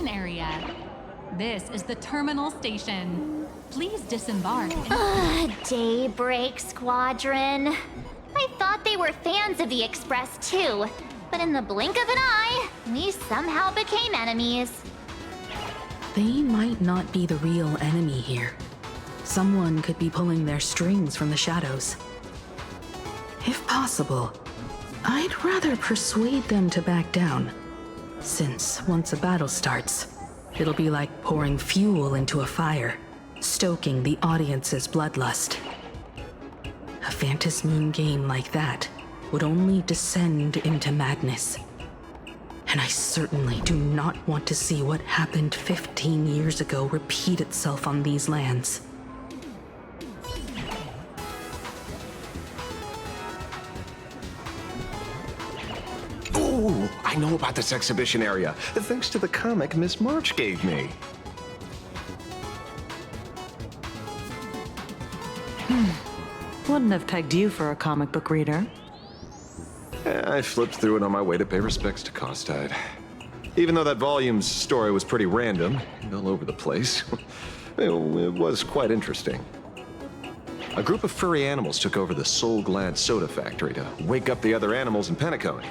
exhibition area. This is the terminal station. Please disembark. Daybreak Squadron. I thought they were fans of the Express too, but in the blink of an eye, we somehow became enemies. They might not be the real enemy here. Someone could be pulling their strings from the shadows. If possible, I'd rather persuade them to back down, since once a battle starts, it'll be like pouring fuel into a fire, stoking the audience's bloodlust. A Phantasmoon game like that would only descend into madness. And I certainly do not want to see what happened 15 years ago repeat itself on these lands. Ooh, I know about this exhibition area, thanks to the comic Miss March gave me. Wouldn't have pegged you for a comic book reader. I flipped through it on my way to pay respects to Costide. Even though that volume's story was pretty random and all over the place, it was quite interesting. A group of furry animals took over the Soul Glad soda factory to wake up the other animals in Penacony.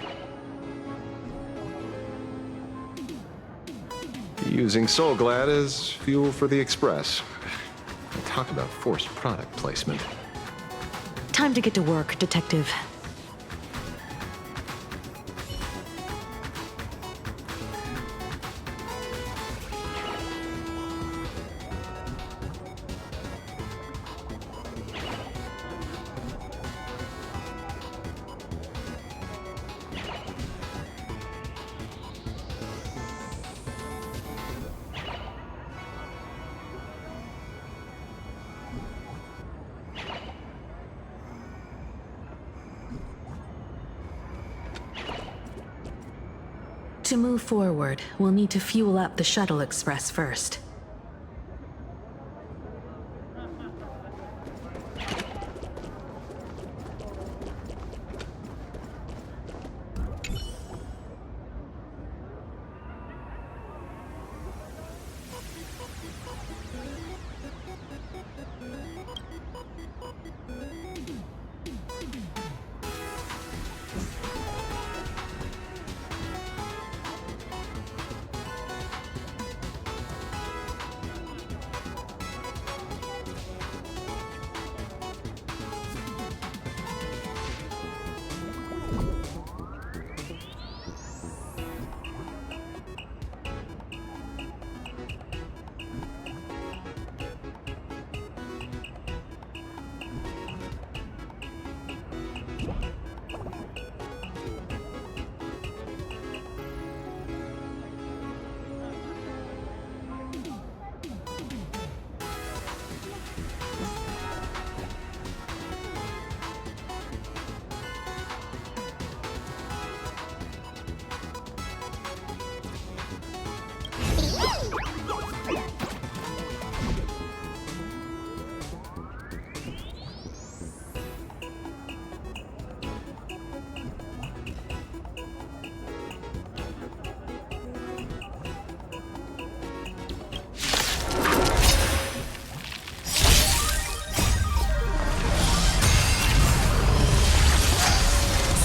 Using Soul Glad as fuel for the Express. Talk about forced product placement. Time to get to work, Detective. To move forward, we'll need to fuel up the Shuttle Express first.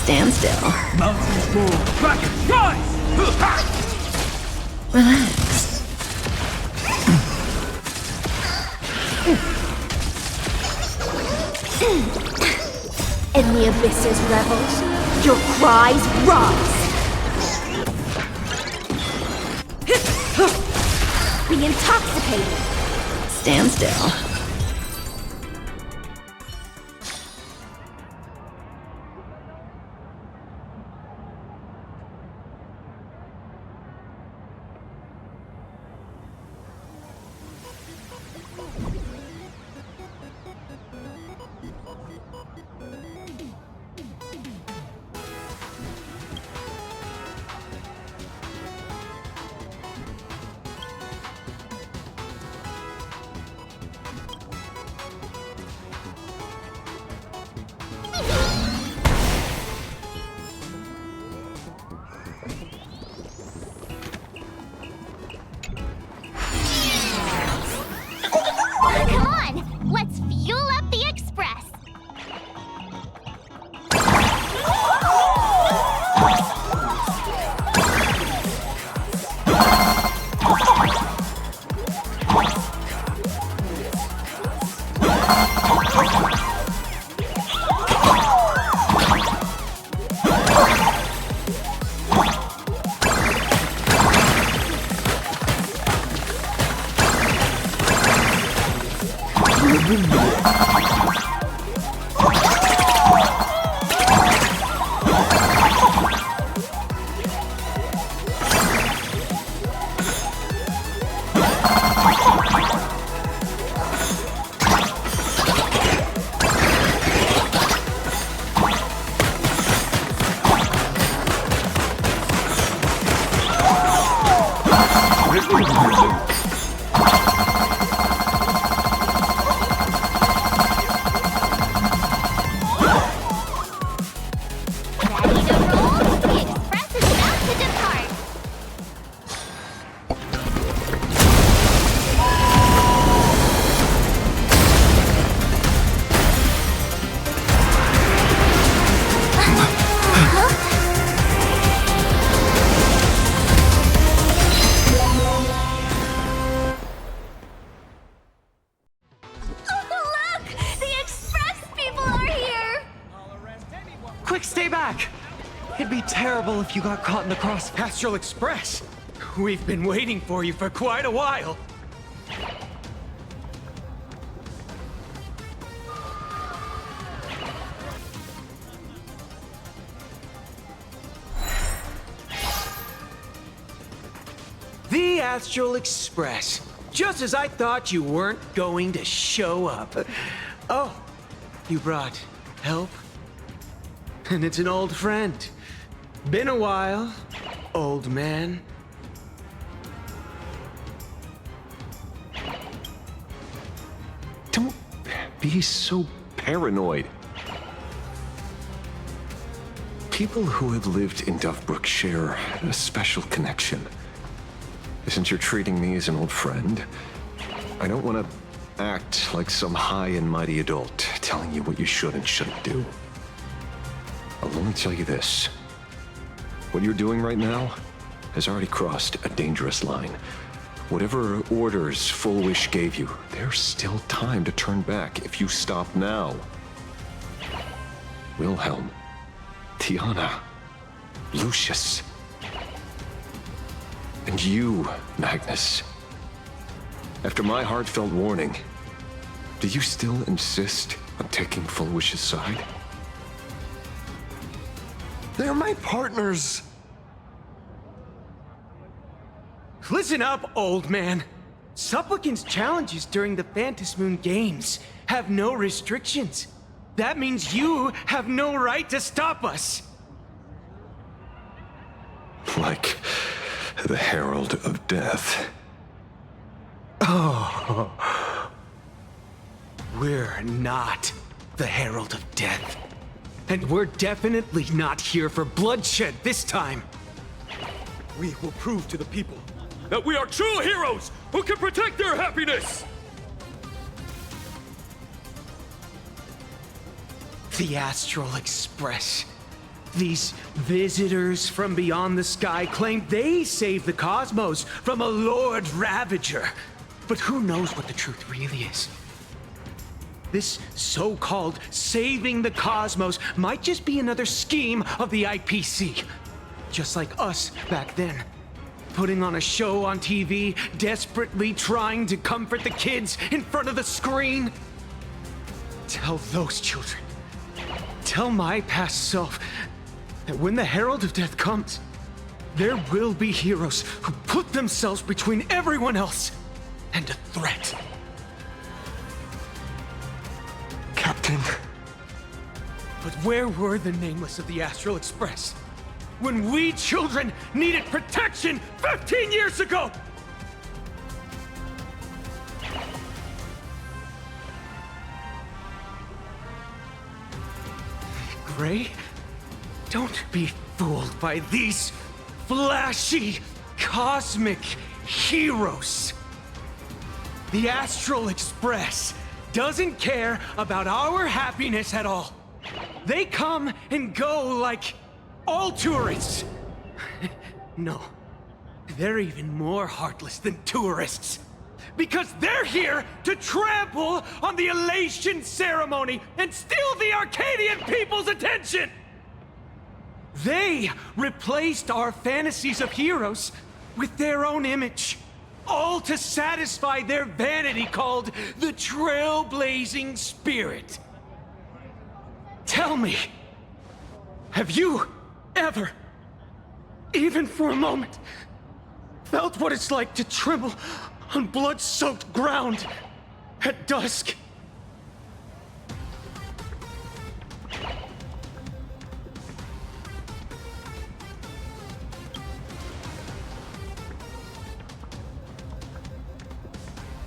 Stand still. Mountains move. Dragon, rise! Relax. In the abyss's revels, your cries rise. Be intoxicated. Stand still. Ready to roll? The Express is about to depart. Oh, look! The Express people are here! Quick, stay back! It'd be terrible if you got caught in the cross. Astral Express! We've been waiting for you for quite a while. The Astral Express. Just as I thought you weren't going to show up. Oh, you brought help? And it's an old friend. Been a while, old man. Don't be so paranoid. People who have lived in Dovebrook share a special connection. Since you're treating me as an old friend, I don't want to act like some high and mighty adult telling you what you should and shouldn't do. I'll only tell you this. What you're doing right now has already crossed a dangerous line. Whatever orders Full Wish gave you, there's still time to turn back if you stop now. Wilhelm, Tiana, Lucius, and you, Magnus. After my heartfelt warning, do you still insist on taking Full Wish's side? They're my partners. Listen up, old man. Supplicant's challenges during the Phantasmoon Games have no restrictions. That means you have no right to stop us. Like the Herald of Death. Oh. We're not the Herald of Death. And we're definitely not here for bloodshed this time. We will prove to the people that we are true heroes who can protect their happiness! The Astral Express. These visitors from beyond the sky claim they saved the cosmos from a Lord Ravager. But who knows what the truth really is? This so-called saving the cosmos might just be another scheme of the IPC. Just like us back then. Putting on a show on TV, desperately trying to comfort the kids in front of the screen. Tell those children, tell my past self, that when the Herald of Death comes, there will be heroes who put themselves between everyone else and a threat. Captain. But where were the nameless of the Astral Express? When we children needed protection 15 years ago! Gray, don't be fooled by these flashy, cosmic heroes. The Astral Express doesn't care about our happiness at all. They come and go like all tourists. No, they're even more heartless than tourists. Because they're here to trample on the elation ceremony and steal the Arcadian people's attention! They replaced our fantasies of heroes with their own image. All to satisfy their vanity called the Trailblazing Spirit. Tell me, have you ever, even for a moment, felt what it's like to tremble on blood-soaked ground at dusk?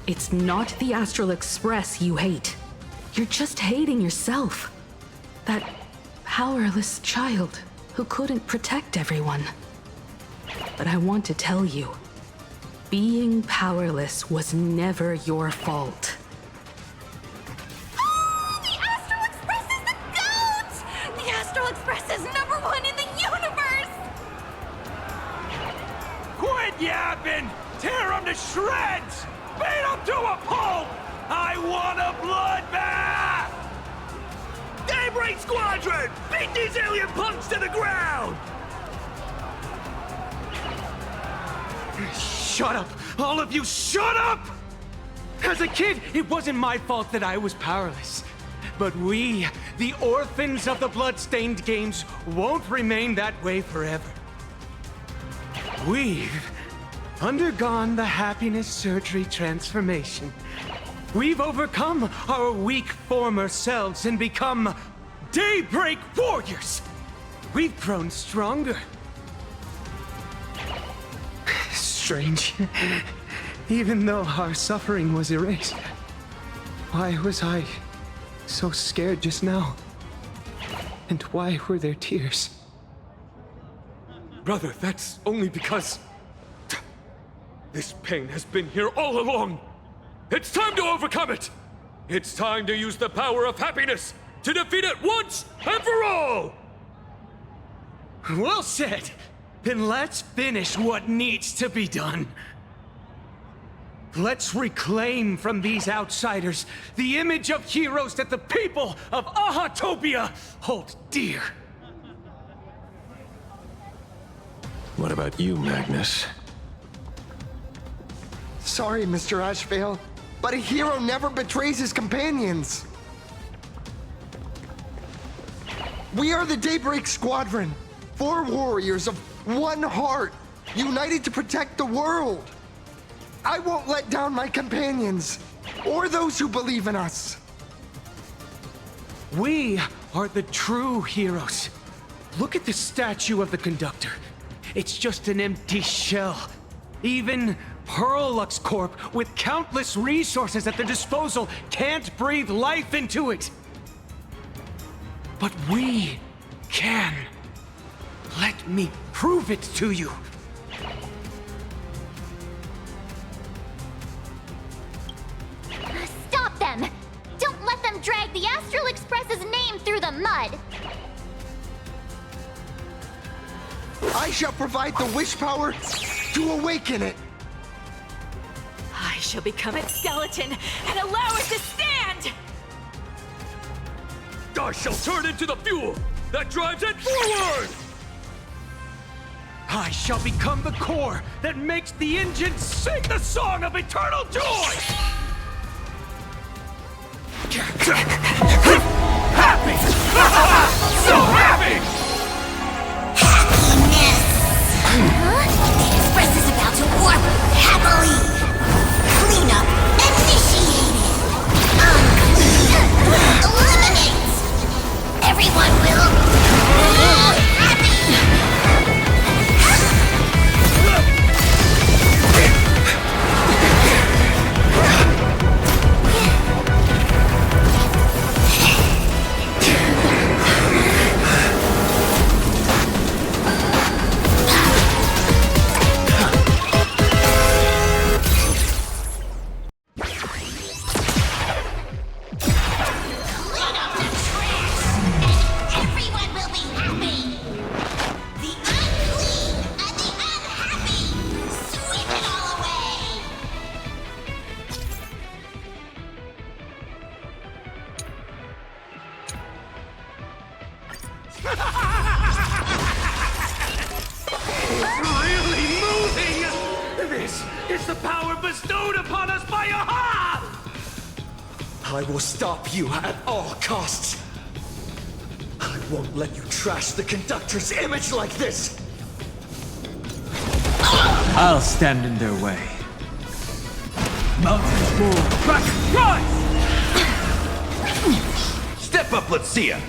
It's not the Astral Express you hate. You're just hating yourself. That powerless child who couldn't protect everyone. But I want to tell you, being powerless was never your fault. The Astral Express is the GOAT! The Astral Express is #1 in the universe! Quit yapping! Tear them to shreds! Beat them to a pulp! I want a bloodbath! Daybreak Squadron! Beat these alien punks to the ground! Shut up! All of you, shut up! As a kid, it wasn't my fault that I was powerless. But we, the orphans of the Bloodstained Games, won't remain that way forever. We've undergone the happiness surgery transformation. We've overcome our weak former selves and become Daybreak Warriors. We've grown stronger. Strange. Even though our suffering was erased, why was I so scared just now? And why were there tears? Brother, that's only because... this pain has been here all along. It's time to overcome it! It's time to use the power of happiness to defeat it once and for all! Well said! Then let's finish what needs to be done. Let's reclaim from these outsiders the image of heroes that the people of Ahatopia hold dear. What about you, Magnus? Sorry, Mr. Ashvale, but a hero never betrays his companions. We are the Daybreak Squadron, 4 warriors of one heart, united to protect the world. I won't let down my companions, or those who believe in us. We are the true heroes. Look at the statue of the conductor. It's just an empty shell. Even Pearlux Corp, with countless resources at their disposal, can't breathe life into it. But we can. Let me prove it to you. Stop them! Don't let them drag the Astral Express's name through the mud! I shall provide the wish power to awaken it. I shall become its skeleton and allow it to stand! I shall turn into the fuel that drives it forward! I shall become the core that makes the engine sing the song of eternal joy! Happy! So happy! The Express is about to warp happily. Cleanup initiated. Unclean. Eliminate. Everyone will be happy. Where's the power bestowed upon us by Aha? I will stop you at all costs. I won't let you trash the conductor's image like this! I'll stand in their way. Mountains move, crack, rise! Step up, let's see ya!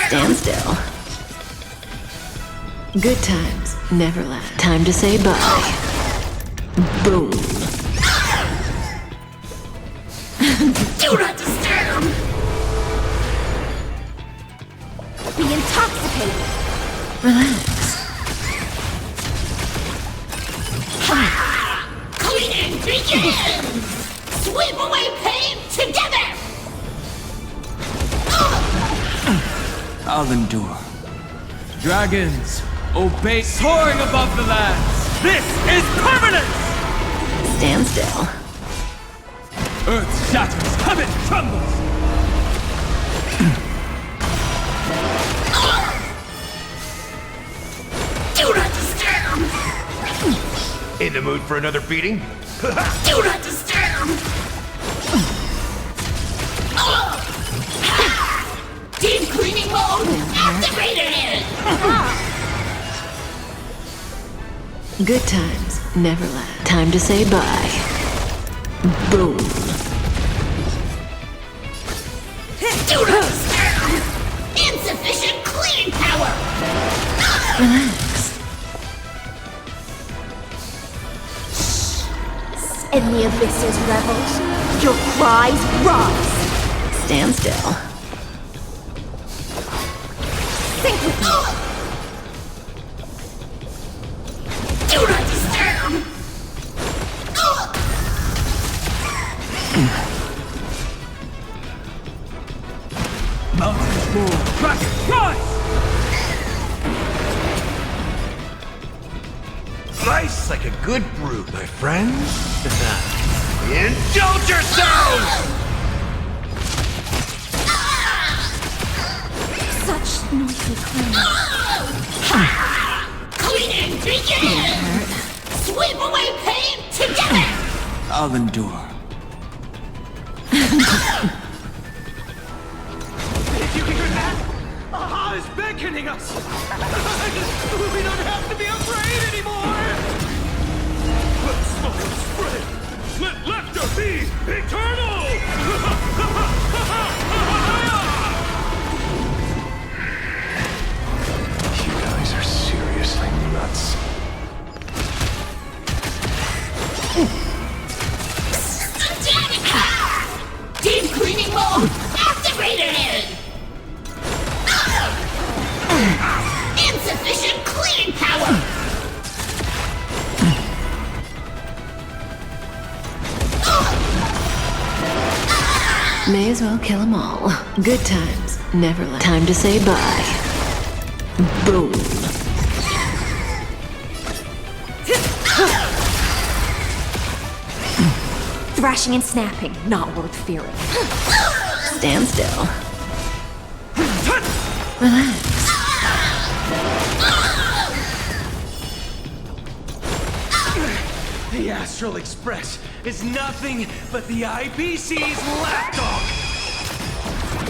Stand still. Good times never last. Time to say bye. Boom. Do not disturb! Be intoxicated. Relax. Cleaning begins! Sweep away pain together! I'll endure. Dragons, obey, soaring above the lands. This is permanence! Stand still. Earth shatters, heaven trembles! Do not disturb! In the mood for another beating? Do not disturb! Deep cleaning mode activated! Good times never last. Time to say bye. Boom. Do not disturb! Insufficient cleaning power! Relax. In the abyss's revels, your cries rise. Stand still. Think with me. Do not disturb! Mountains move, crack, rise! Nice like a good brew, my friends. Indulge yourselves! Such noisy clang. Cleaning begins! Sweep away pain together! I'll endure. Did you hear that? Aha is beckoning us! We don't have to be afraid anymore! Let smoke spread! Let laughter be eternal! You guys are seriously nuts. Deep cleaning mode activated! Insufficient cleaning power! May as well kill them all. Good times never last. Time to say bye. Boom. Thrashing and snapping, not worth fearing. Stand still. Relax. The Astral Express is nothing but the IBC's lapdog!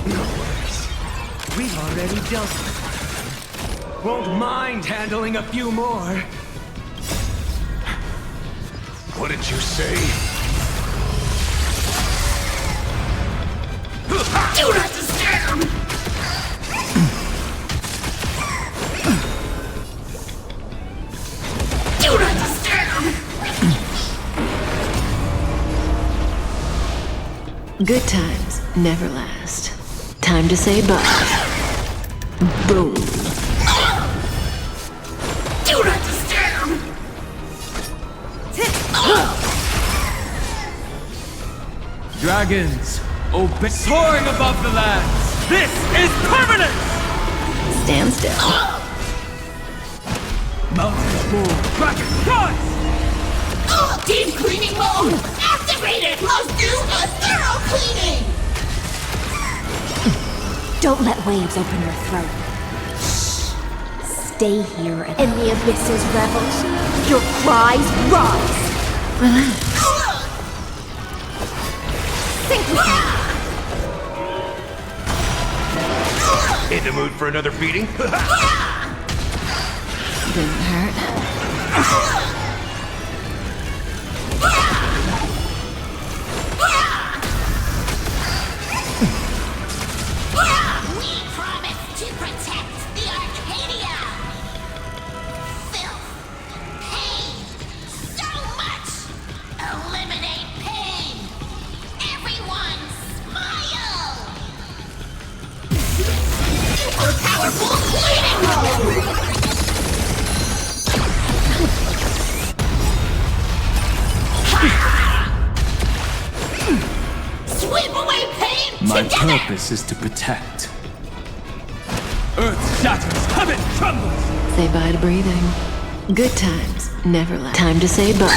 No worries. We've already dealt with it. Won't mind handling a few more. What did you say? Do not disturb! Do not disturb! Good times never last. Time to say bye. Boom. Do not disturb! Dragons, obey, soaring above the lands. This is permanence! Stand still. Mountains move, crack, rise! Deep cleaning mode activated! Must do a thorough cleaning! Don't let waves open your throat. Stay here in the abyss's revels. Your cries rise. Sink with me. In the mood for another beating? Didn't hurt. We promise to protect the Arcadia! Filth, pain, so much! Eliminate pain! Everyone, smile! Super powerful cleaning roll! Sweep away pain My together! purpose is to protect. Earth shatters, heaven trembles! Say bye to breathing. Good times, never last. Time to say bye.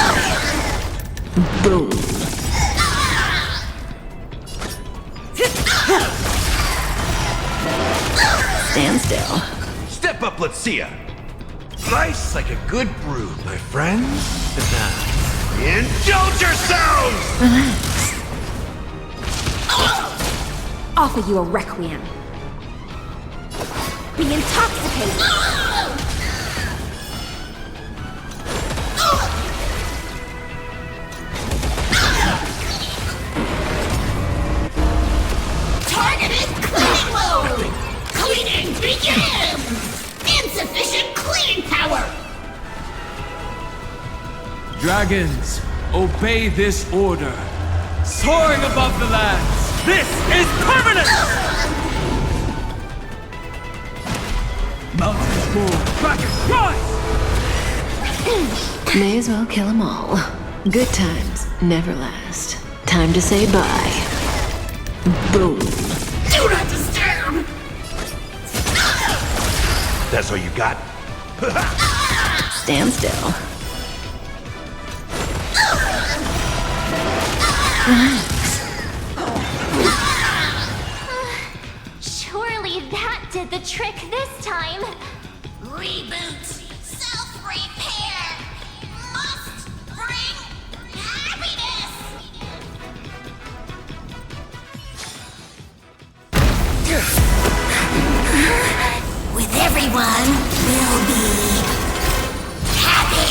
Boom. Stand still. Step up, let's see ya. Nice like a good brew, my friends. Indulge yourselves! Relax. Offer you a requiem. Be intoxicated. Targeted cleaning mode! Cleaning begins! Insufficient cleaning power! Dragons, obey this order. Soaring above the lands, this is permanent! Mountains roar, dragons rise! May as well kill them all. Good times never last. Time to say bye. Boom. Do not disturb! That's all you got? Stand still. Relax. Surely that did the trick this time. Reboot! Self-repair! Must bring happiness! With everyone, we'll be happy!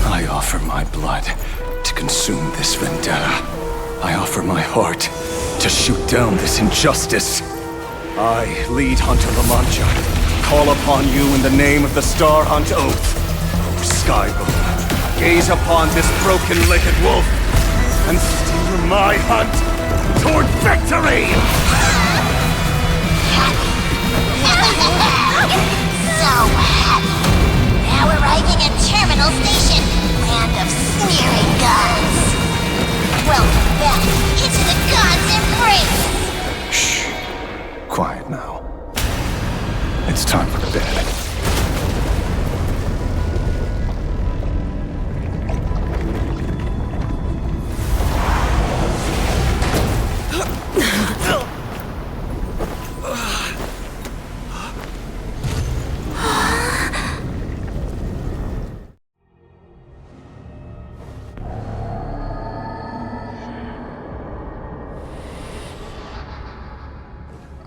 I offer my blood to consume this vendetta. I offer my heart to shoot down this injustice. I, lead Hunter La Mancha, call upon you in the name of the Star Hunt Oath. O Skybone, gaze upon this broken-legged wolf and steer my hunt toward victory! So happy! Now arriving at Terminal Station, land of sneering gods! Welcome back into the gods' embrace! Shh. Quiet now. It's time for bed.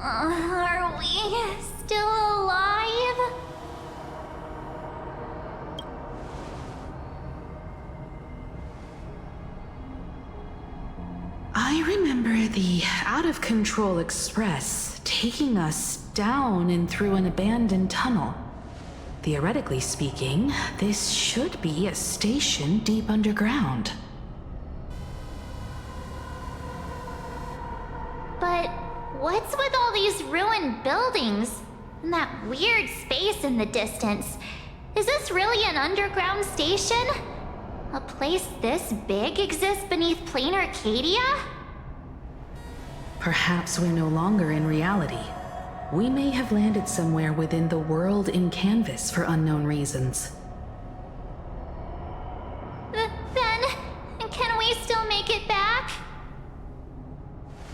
Are we still alive? I remember the out-of-control express taking us down and through an abandoned tunnel. Theoretically speaking, this should be a station deep underground. But what's with all these ruined buildings? And that weird space in the distance? Is this really an underground station? A place this big exists beneath plain Arcadia? Perhaps we're no longer in reality. We may have landed somewhere within the world in canvas for unknown reasons. Then, can we still make it back?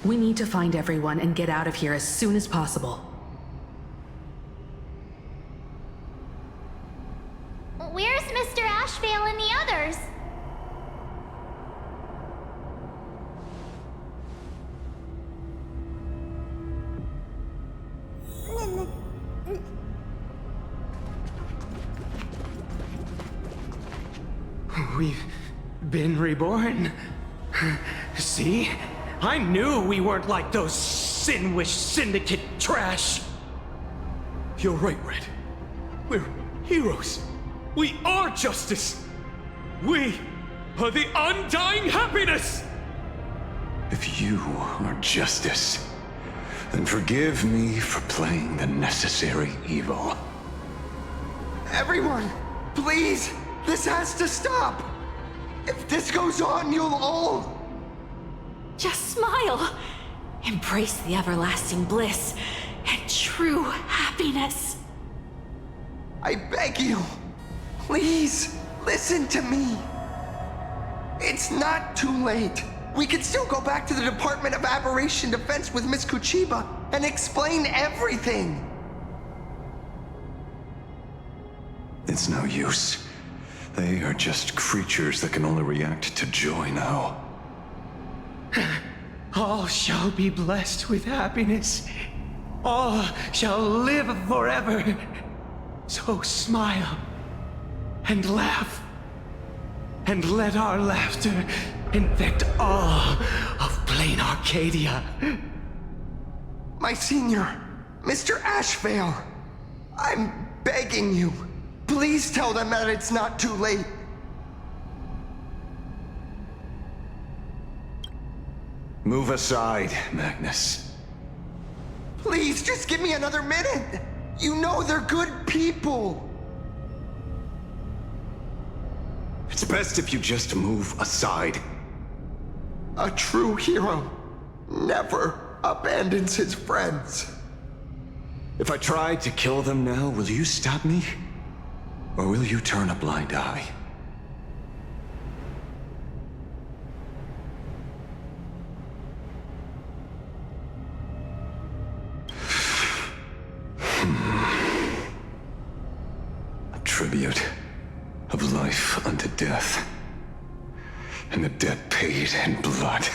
We need to find everyone and get out of here as soon as possible. Where's Mr. Ashvale and the others? We've been reborn. See? I knew we weren't like those Sinwish Syndicate trash. You're right, Red. We're heroes. We are justice. We are the undying happiness! If you are justice, then forgive me for playing the necessary evil. Everyone, please! This has to stop! If this goes on, you'll all... Just smile. Embrace the everlasting bliss and true happiness. I beg you, please, listen to me. It's not too late. We can still go back to the Department of Aberration Defense with Miss Kuchiba and explain everything. It's no use. They are just creatures that can only react to joy now. All shall be blessed with happiness. All shall live forever. So smile and laugh. And let our laughter infect all of plain Arcadia. My senior, Mr. Ashvale, I'm begging you. Please tell them that it's not too late. Move aside, Magnus. Please, just give me another minute. You know they're good people. It's best if you just move aside. A true hero never abandons his friends. If I tried to kill them now, will you stop me? Or will you turn a blind eye? A tribute of life unto death, and the debt paid in blood.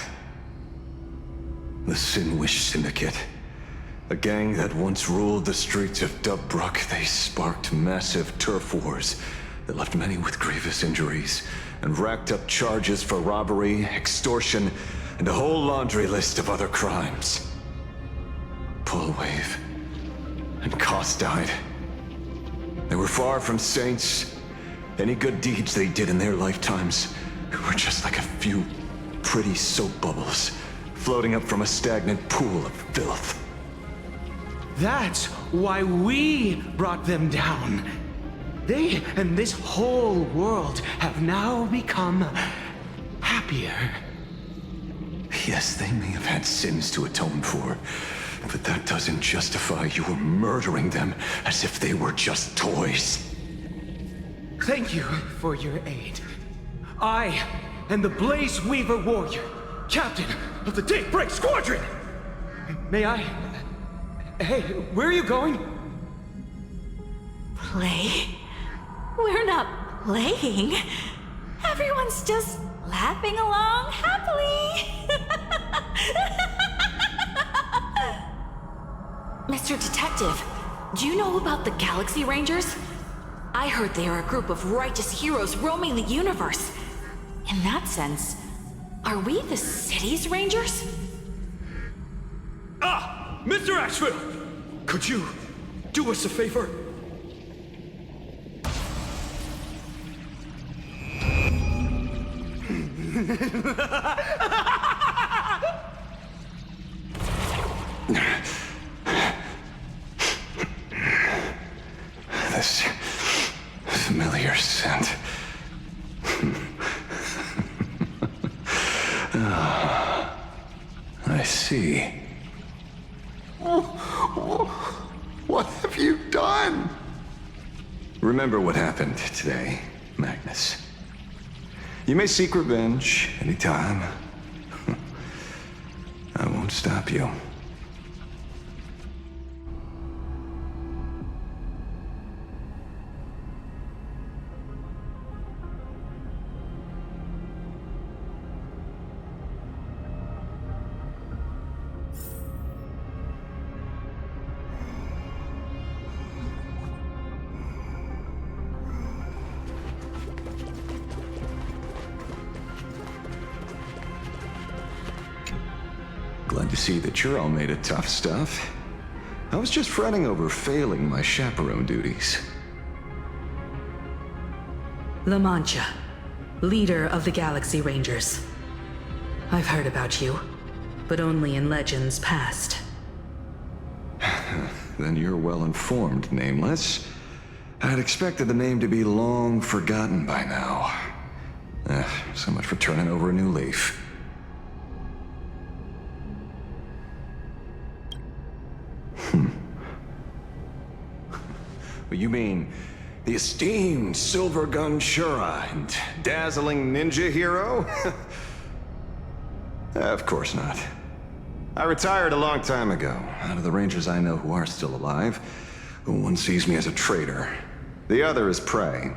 The Sinwish Syndicate, a gang that once ruled the streets of Daybreak. They sparked massive turf wars that left many with grievous injuries and racked up charges for robbery, extortion, and a whole laundry list of other crimes. Pullwave and Koss died. They were far from saints. Any good deeds they did in their lifetimes were just like a few pretty soap bubbles floating up from a stagnant pool of filth. That's why we brought them down. They and this whole world have now become happier. Yes, they may have had sins to atone for, but that doesn't justify you murdering them as if they were just toys. Thank you for your aid. I am the Blaze Weaver Warrior, captain of the Daybreak Squadron! May I... Hey, where are you going? Play? We're not playing. Everyone's just laughing along happily. Mr. Detective, do you know about the Galaxy Rangers? I heard they are a group of righteous heroes roaming the universe. In that sense, are we the city's rangers? Ah! Mr. Ashville! Could you do us a favor? This familiar scent. I see. What have you done? Remember what happened today, Magnus. You may seek revenge anytime. I won't stop you. glad to see that you're all made of tough stuff. I was just fretting over failing my chaperone duties. La Mancha, leader of the Galaxy Rangers. I've heard about you, but only in legends past. Then you're well informed, Nameless. I'd expected the name to be long forgotten by now. So much for turning over a new leaf. You mean the esteemed Silver Gun Shura and dazzling ninja hero? Of course not. I retired a long time ago. Out of the Rangers I know who are still alive, one sees me as a traitor. The other is prey.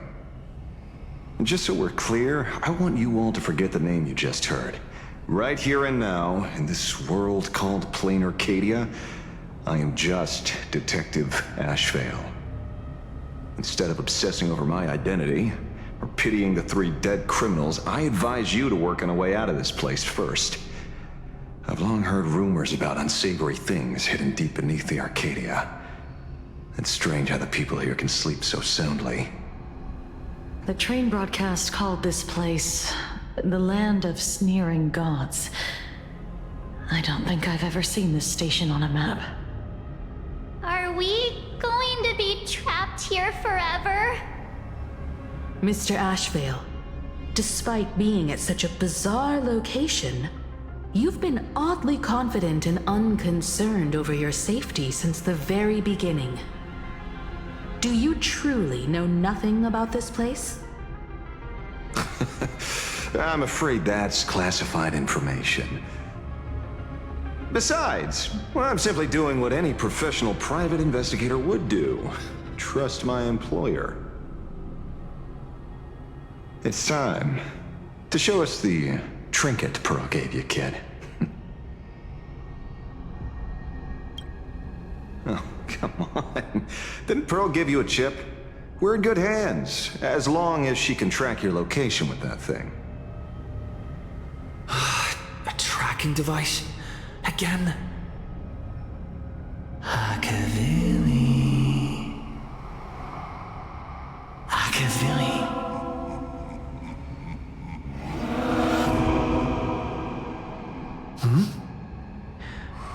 And just so we're clear, I want you all to forget the name you just heard. Right here and now, in this world called Plain Arcadia, I am just Detective Ashvale. Instead of obsessing over my identity, or pitying the 3 dead criminals, I advise you to work on a way out of this place first. I've long heard rumors about unsavory things hidden deep beneath the Arcadia. It's strange how the people here can sleep so soundly. The train broadcast called this place the Land of Sneering Gods. I don't think I've ever seen this station on a map. Are we going to be trapped here forever? Mr. Ashvale, despite being at such a bizarre location, you've been oddly confident and unconcerned over your safety since the very beginning. Do you truly know nothing about this place? I'm afraid that's classified information. Besides, well, I'm simply doing what any professional private investigator would do. Trust my employer. It's time to show us the trinket Pearl gave you, kid. Oh, come on. Didn't Pearl give you a chip? We're in good hands, as long as she can track your location with that thing. A tracking device? Again? Akavili. Akavili.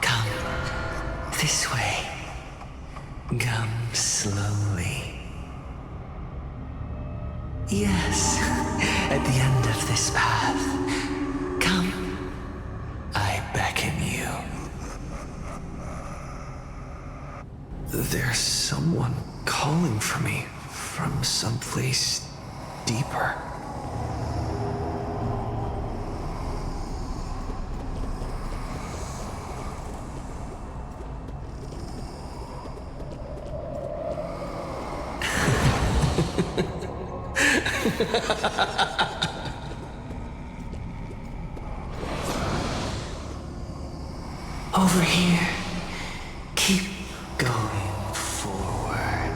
Come this way. Come slowly. Yes, at the end of this path. Come. I beckon you. There's someone calling for me from someplace deeper. Over here. Keep going forward.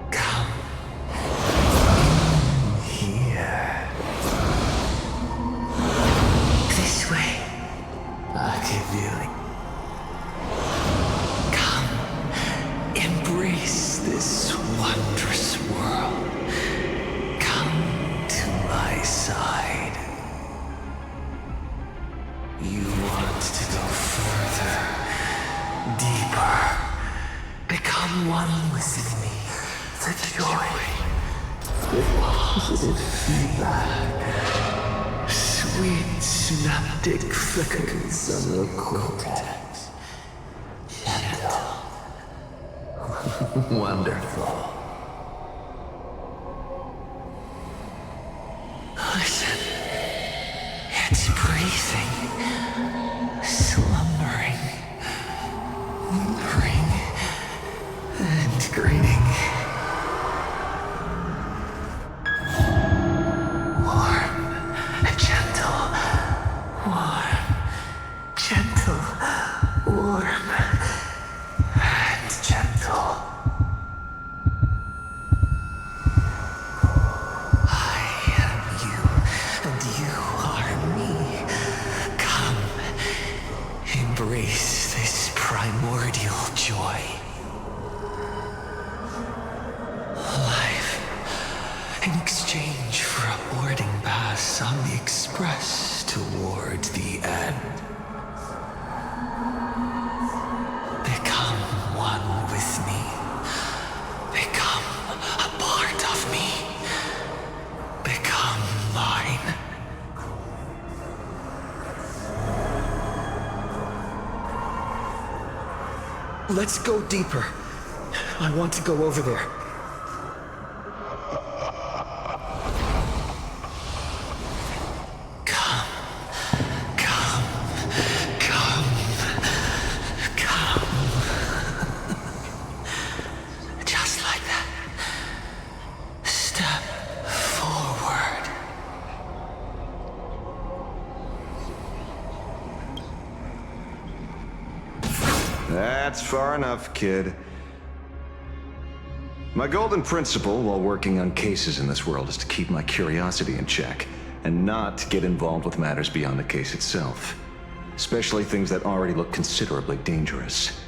Come here. This way. Akavili. Embrace this wondrous world. Come to my side. You want to go further, deeper. Become one with me. The joy, the positive feedback, sweet synaptic flickers on the cortex. Gentle. Wonderful. Listen. It's breathing. Slumbering. Whimpering. And grinning. Warm. Gentle. Warm. Gentle. Warm. in exchange for a boarding pass on the express toward the end. Become one with me. Become a part of me. Become mine. Let's go deeper. I want to go over there. That's far enough, kid. My golden principle while working on cases in this world is to keep my curiosity in check, and not get involved with matters beyond the case itself. Especially things that already look considerably dangerous.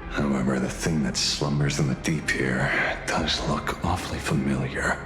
However, the thing that slumbers in the deep here does look awfully familiar.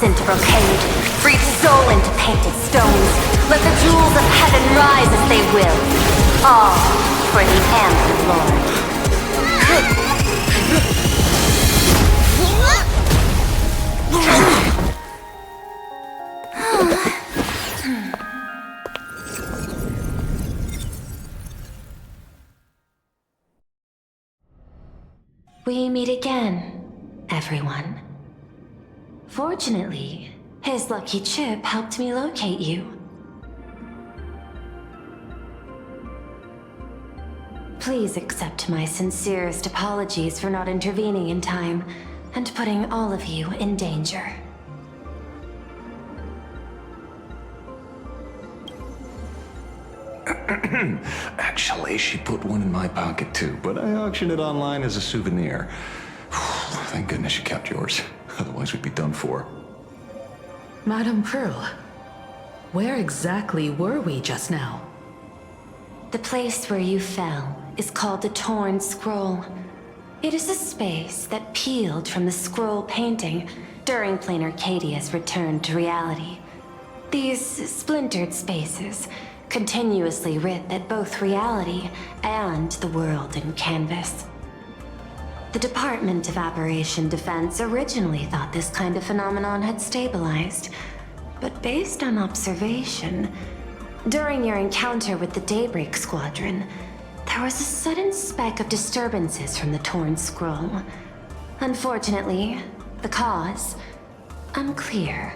Into brocade, breathe soul into painted stones. Let the jewels of heaven rise as they will. All for the Amber Lord. We meet again, everyone. Fortunately, his lucky chip helped me locate you. Please accept my sincerest apologies for not intervening in time and putting all of you in danger. Actually, she put one in my pocket too, but I auctioned it online as a souvenir. Thank goodness you kept yours. Otherwise we'd be done for. Madame Pearl, where exactly were we just now? The place where you fell is called the Torn Scroll. It is a space that peeled from the scroll painting during Plain Arcadia's return to reality. These splintered spaces continuously writ at both reality and the world in canvas. The Department of Aberration Defense originally thought this kind of phenomenon had stabilized, but based on observation, during your encounter with the Daybreak Squadron, there was a sudden speck of disturbances from the Torn Scroll. Unfortunately, the cause, unclear.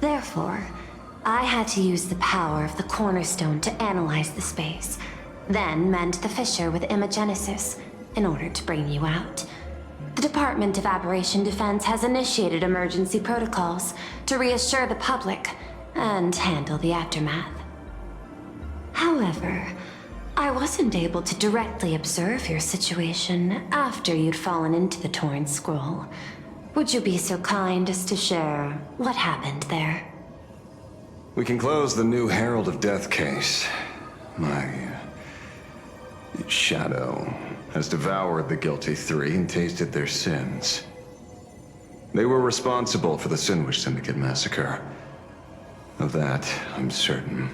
Therefore, I had to use the power of the Cornerstone to analyze the space, then mend the fissure with Imagenesis in order to bring you out. The Department of Aberration Defense has initiated emergency protocols to reassure the public and handle the aftermath. However, I wasn't able to directly observe your situation after you'd fallen into the Torn Scroll. Would you be so kind as to share what happened there? We can close the new Herald of Death case. My shadow has devoured the guilty three and tasted their sins. They were responsible for the Sinwish Syndicate massacre. Of that, I'm certain.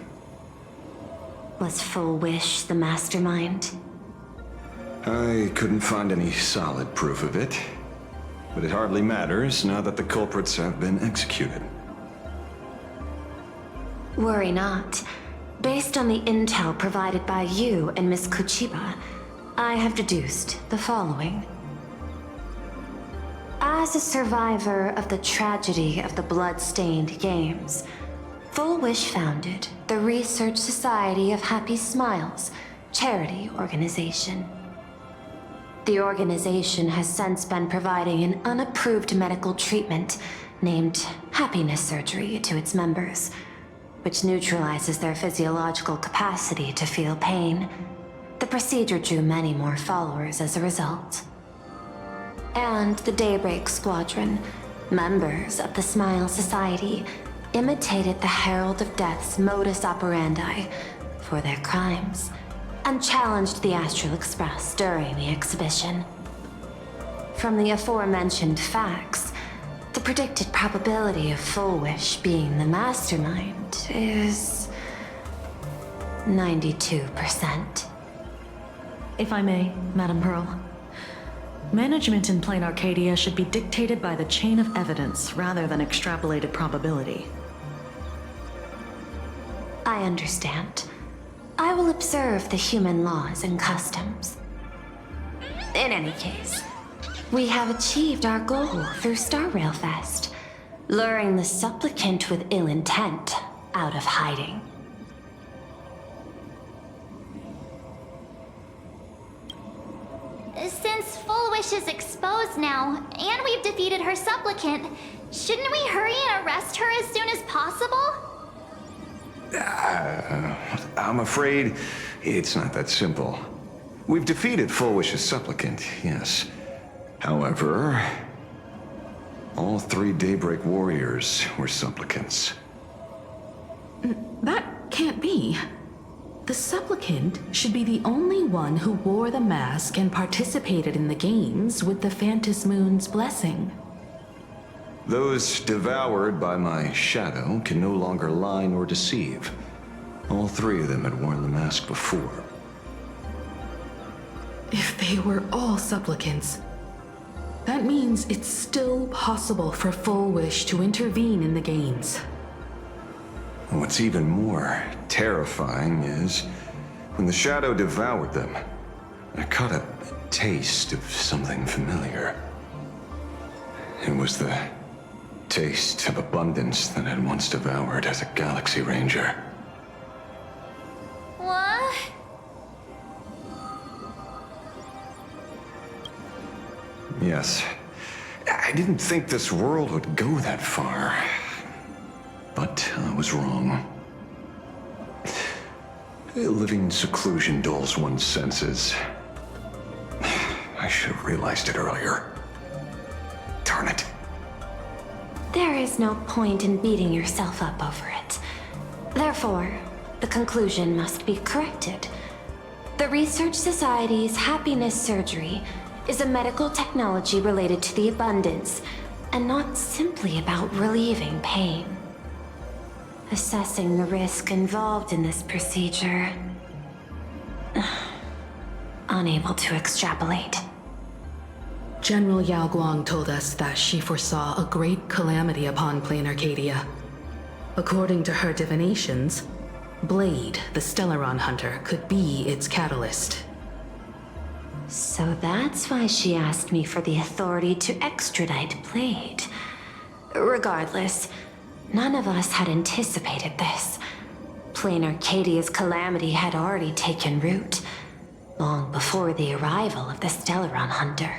Was Full Wish the mastermind? I couldn't find any solid proof of it, but it hardly matters now that the culprits have been executed. Worry not. Based on the intel provided by you and Miss Kuchiba, I have deduced the following. As a survivor of the tragedy of the Blood-Stained Games, Full Wish founded the Research Society of Happy Smiles, charity organization. The organization has since been providing an unapproved medical treatment named happiness surgery to its members, which neutralizes their physiological capacity to feel pain. The procedure drew many more followers as a result. And the Daybreak Squadron, members of the Smile Society, imitated the Herald of Death's modus operandi for their crimes, and challenged the Astral Express during the exhibition. From the aforementioned facts, the predicted probability of Full Wish being the mastermind is 92%. If I may, Madam Pearl. Management in Plain Arcadia should be dictated by the chain of evidence rather than extrapolated probability. I understand. I will observe the human laws and customs. In any case, we have achieved our goal through Star Rail Fest, luring the supplicant with ill intent out of hiding. Since Full Wish is exposed now, and we've defeated her supplicant, shouldn't we hurry and arrest her as soon as possible? I'm afraid it's not that simple. We've defeated Full Wish's supplicant, yes. However, all 3 Daybreak warriors were supplicants. That can't be. The supplicant should be the only one who wore the mask and participated in the games with the Phantom Moon's blessing. Those devoured by my shadow can no longer lie nor deceive. All 3 of them had worn the mask before. If they were all supplicants, that means it's still possible for Full Wish to intervene in the games. What's even more terrifying is, when the shadow devoured them, I caught a taste of something familiar. It was the taste of abundance that I'd once devoured as a Galaxy Ranger. What? Yes. I didn't think this world would go that far. But I was wrong. Living in seclusion dulls one's senses. I should have realized it earlier. Darn it. There is no point in beating yourself up over it. Therefore, the conclusion must be corrected. The Research Society's happiness surgery is a medical technology related to the abundance, and not simply about relieving pain. Assessing the risk involved in this procedure, unable to extrapolate. General Yao Guang told us that she foresaw a great calamity upon Plain Arcadia. According to her divinations, Blade, the Stellaron hunter, could be its catalyst. So that's why she asked me for the authority to extradite Blade. Regardless, none of us had anticipated this. Plain Arcadia's calamity had already taken root, long before the arrival of the Stellaron hunter.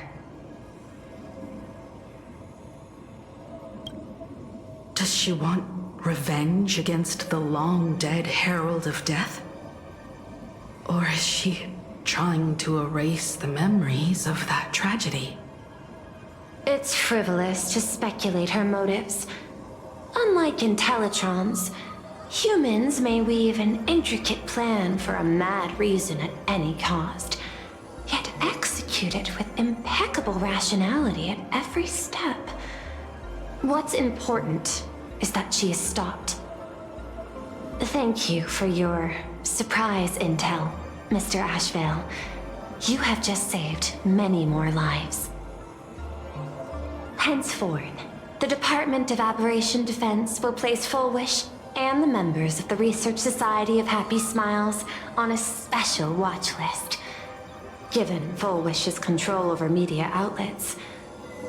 Does she want revenge against the long-dead Herald of Death? Or is she trying to erase the memories of that tragedy? It's frivolous to speculate her motives. Unlike Intellitrons, humans may weave an intricate plan for a mad reason at any cost, yet execute it with impeccable rationality at every step. What's important is that she is stopped. Thank you for your surprise intel, Mr. Ashvale. You have just saved many more lives. Henceforth, the Department of Aberration Defense will place Full Wish and the members of the Research Society of Happy Smiles on a special watch list. Given Full Wish's control over media outlets,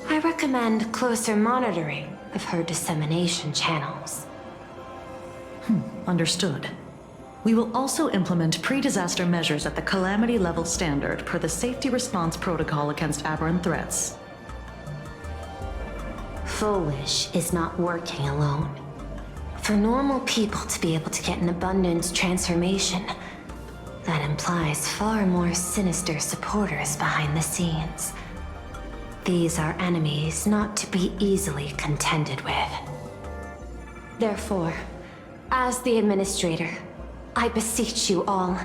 I recommend closer monitoring of her dissemination channels. Understood. We will also implement pre-disaster measures at the calamity level standard per the Safety Response Protocol against aberrant threats. Full Wish is not working alone. For normal people to be able to get an abundance transformation, that implies far more sinister supporters behind the scenes. These are enemies not to be easily contended with. Therefore, as the administrator, I beseech you all,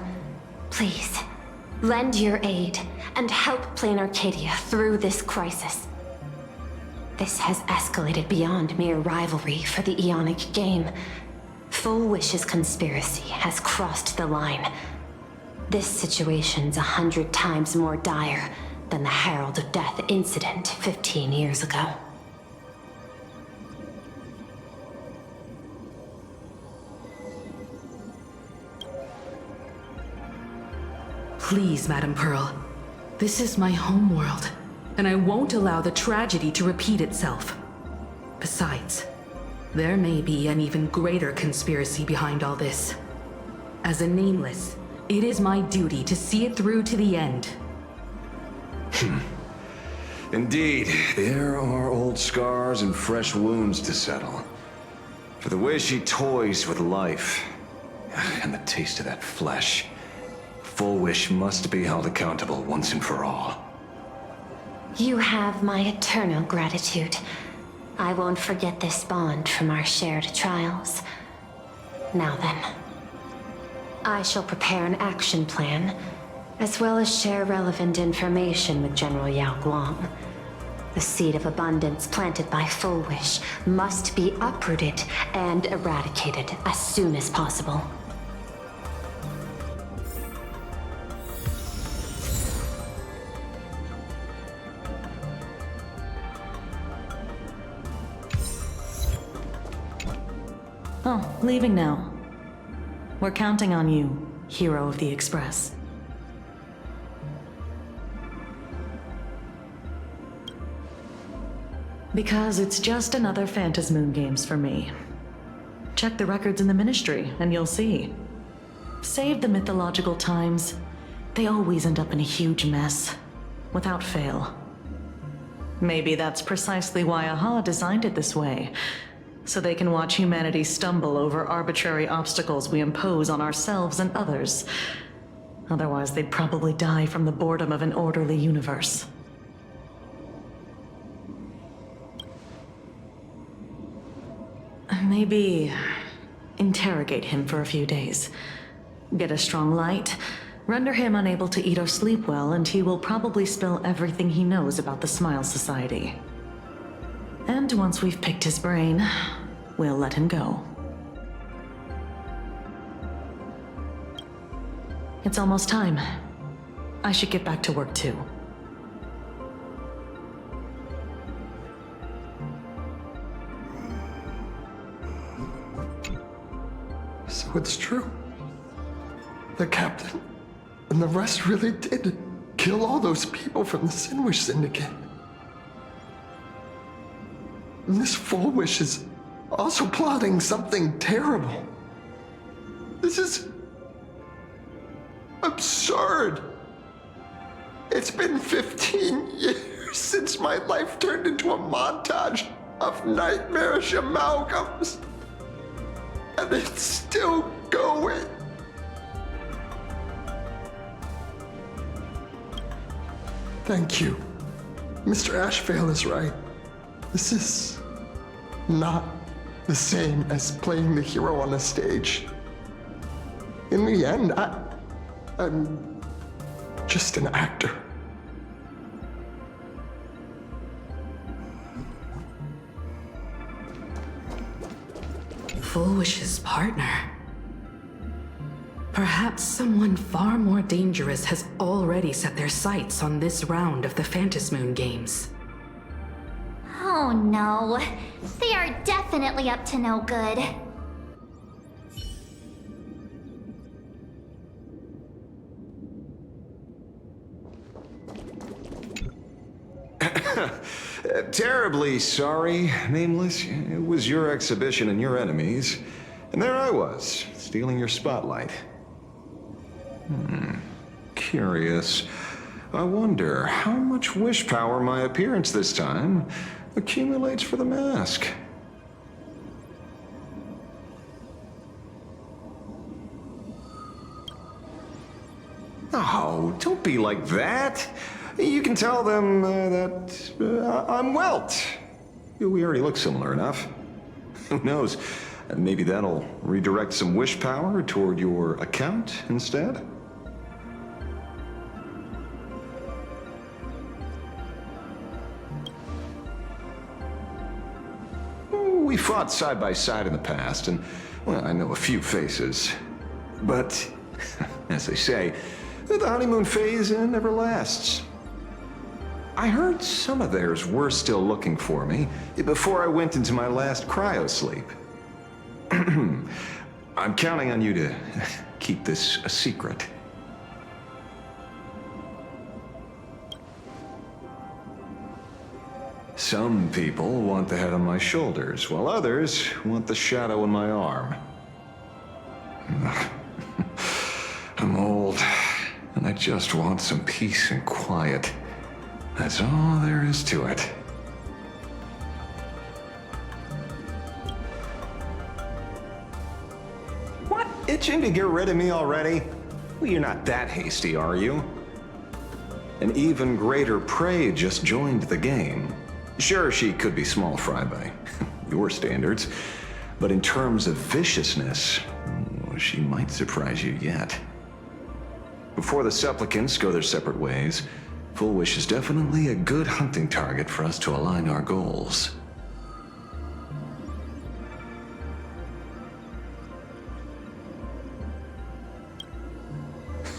please, lend your aid and help Plain Arcadia through this crisis. This has escalated beyond mere rivalry for the Ionic game. Full Wish's conspiracy has crossed the line. This situation's 100 times more dire than the Herald of Death incident 15 years ago. Please, Madam Pearl. This is my homeworld, and I won't allow the tragedy to repeat itself. Besides, there may be an even greater conspiracy behind all this. As a Nameless, it is my duty to see it through to the end. Indeed, there are old scars and fresh wounds to settle. For the way she toys with life, and the taste of that flesh, Full Wish must be held accountable once and for all. You have my eternal gratitude. I won't forget this bond from our shared trials. Now then, I shall prepare an action plan, as well as share relevant information with General Yao Guang. The seed of abundance planted by Full Wish must be uprooted and eradicated as soon as possible. Oh, leaving now. We're counting on you, hero of the Express. Because it's just another Phantasmoon Games for me. Check the records in the Ministry, and you'll see. Save the mythological times. They always end up in a huge mess, without fail. Maybe that's precisely why AHA designed it this way, so they can watch humanity stumble over arbitrary obstacles we impose on ourselves and others. Otherwise, they'd probably die from the boredom of an orderly universe. Maybe interrogate him for a few days. Get a strong light, render him unable to eat or sleep well, and he will probably spill everything he knows about the Smile Society. And once we've picked his brain, we'll let him go. It's almost time. I should get back to work too. So it's true. The captain and the rest really did kill all those people from the Sinwish Syndicate. And this Full Wish is also plotting something terrible. This is absurd. It's been 15 years since my life turned into a montage of nightmarish amalgams. And it's still going. Thank you. Mr. Ashvale is right. This is not the same as playing the hero on a stage. In the end, I'm just an actor. Full Wish's partner. Perhaps someone far more dangerous has already set their sights on this round of the Phantasmoon Games. Oh no, they are definitely up to no good. Terribly sorry, Nameless. It was your exhibition and your enemies. And there I was, stealing your spotlight. Curious. I wonder how much wish power my appearance this time accumulates for the mask. Oh, don't be like that. You can tell them that I'm Welt. We already look similar enough. Who knows? Maybe that'll redirect some wish power toward your account instead? We fought side by side in the past, and, well, I know a few faces. But, as they say, the honeymoon phase never lasts. I heard some of theirs were still looking for me before I went into my last cryosleep. I'm counting on you to keep this a secret. Some people want the head on my shoulders, while others want the shadow in my arm. I'm old, and I just want some peace and quiet. That's all there is to it. What? Itching to get rid of me already? Well, you're not that hasty, are you? An even greater prey just joined the game. Sure, she could be small fry by your standards, but in terms of viciousness, she might surprise you yet. Before the supplicants go their separate ways, Full Wish is definitely a good hunting target for us to align our goals.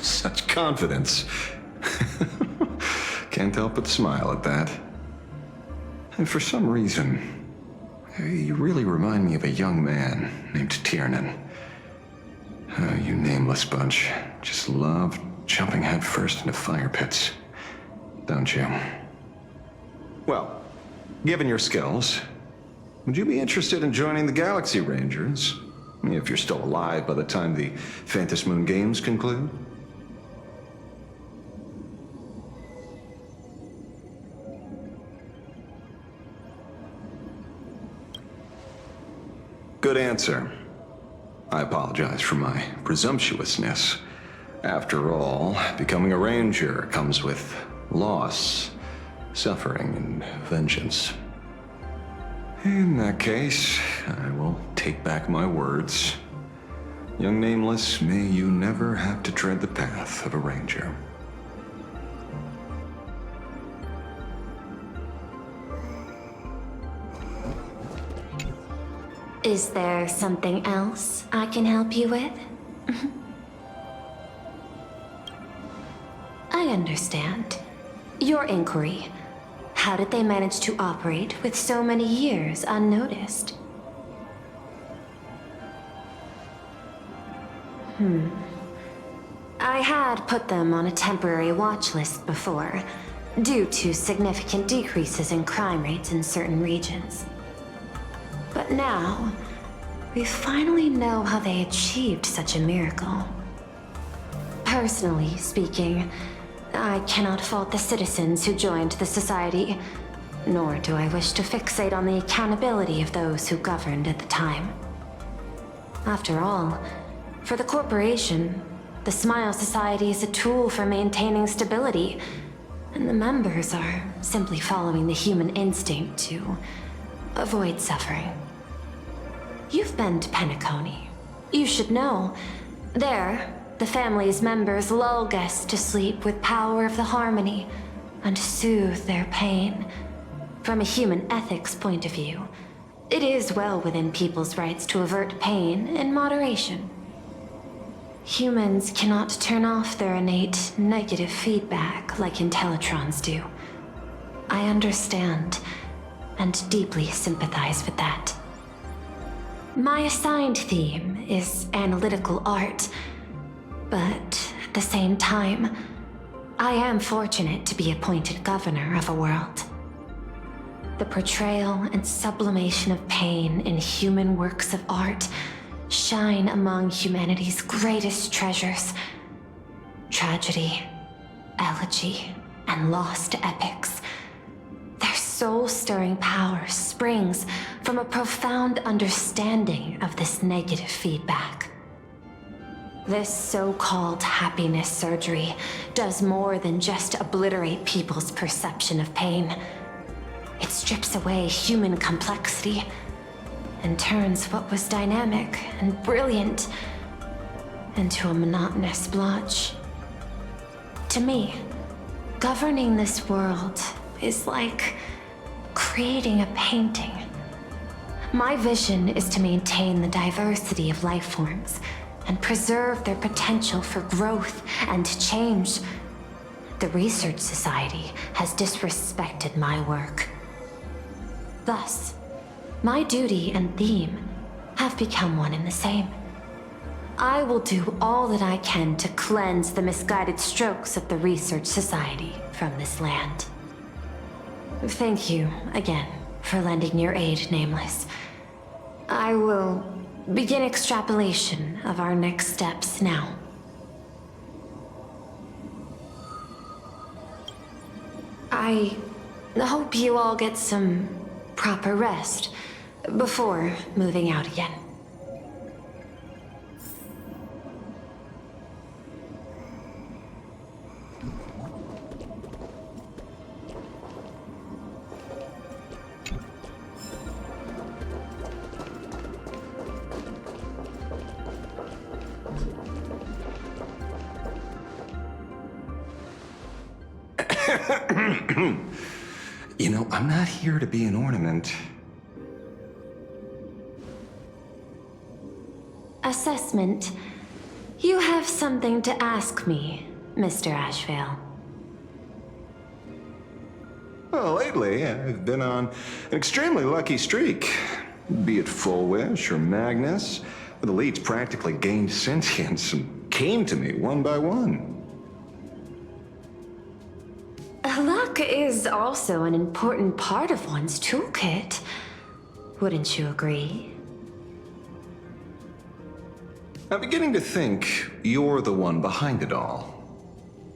Such confidence. Can't help but smile at that. And for some reason, you really remind me of a young man named Tiernan. You nameless bunch just love jumping headfirst into fire pits, don't you? Well, given your skills, would you be interested in joining the Galaxy Rangers? If you're still alive by the time the Phantasmoon Games conclude? Good answer. I apologize for my presumptuousness. After all, becoming a ranger comes with loss, suffering, and vengeance. In that case, I will take back my words. Young Nameless, may you never have to tread the path of a ranger. Is there something else I can help you with? I understand. Your inquiry. How did they manage to operate with so many years unnoticed? I had put them on a temporary watch list before, due to significant decreases in crime rates in certain regions. But now, we finally know how they achieved such a miracle. Personally speaking, I cannot fault the citizens who joined the society, nor do I wish to fixate on the accountability of those who governed at the time. After all, for the corporation, the Smile Society is a tool for maintaining stability, and the members are simply following the human instinct to avoid suffering. You've been to Penacony. You should know. There, the family's members lull guests to sleep with power of the harmony and soothe their pain. From a human ethics point of view, it is well within people's rights to avert pain in moderation. Humans cannot turn off their innate negative feedback like Intellitrons do. I understand and deeply sympathize with that. My assigned theme is analytical art, but at the same time, I am fortunate to be appointed governor of a world. The portrayal and sublimation of pain in human works of art shine among humanity's greatest treasures. Tragedy, elegy, and lost epics. Their soul-stirring power springs from a profound understanding of this negative feedback. This so-called happiness surgery does more than just obliterate people's perception of pain. It strips away human complexity and turns what was dynamic and brilliant into a monotonous blotch. To me, governing this world is like creating a painting. My vision is to maintain the diversity of life forms and preserve their potential for growth and change. The Research Society has disrespected my work. Thus, my duty and theme have become one and the same. I will do all that I can to cleanse the misguided strokes of the Research Society from this land. Thank you again for lending your aid, Nameless. I will begin extrapolation of our next steps now. I hope you all get some proper rest before moving out again. You know, I'm not here to be an ornament. Assessment. You have something to ask me, Mr. Ashvale. Well, lately, I've been on an extremely lucky streak. Be it Full Wish or Magnus, the leads practically gained sentience and came to me one by one. Luck is also an important part of one's toolkit. Wouldn't you agree? I'm beginning to think you're the one behind it all.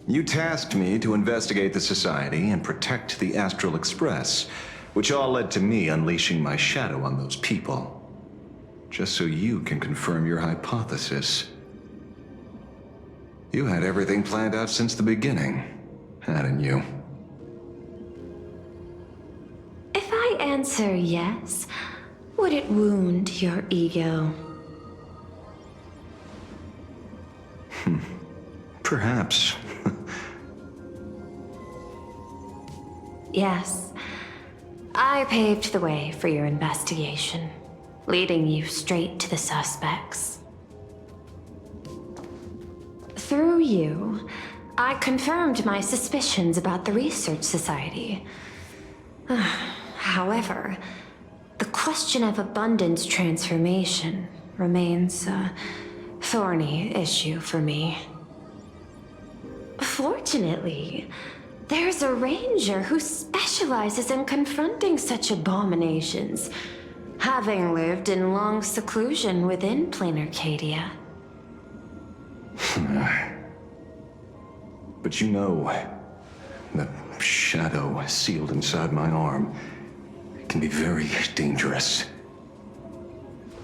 You tasked me to investigate the Society and protect the Astral Express, which all led to me unleashing my shadow on those people. Just so you can confirm your hypothesis. You had everything planned out since the beginning, hadn't you? If I answer yes, would it wound your ego? Perhaps. Yes. I paved the way for your investigation, leading you straight to the suspects. Through you, I confirmed my suspicions about the Research Society. However, the question of abundance transformation remains a thorny issue for me. Fortunately, there's a ranger who specializes in confronting such abominations, having lived in long seclusion within planar Cadia. But you know, the shadow sealed inside my arm can be very dangerous.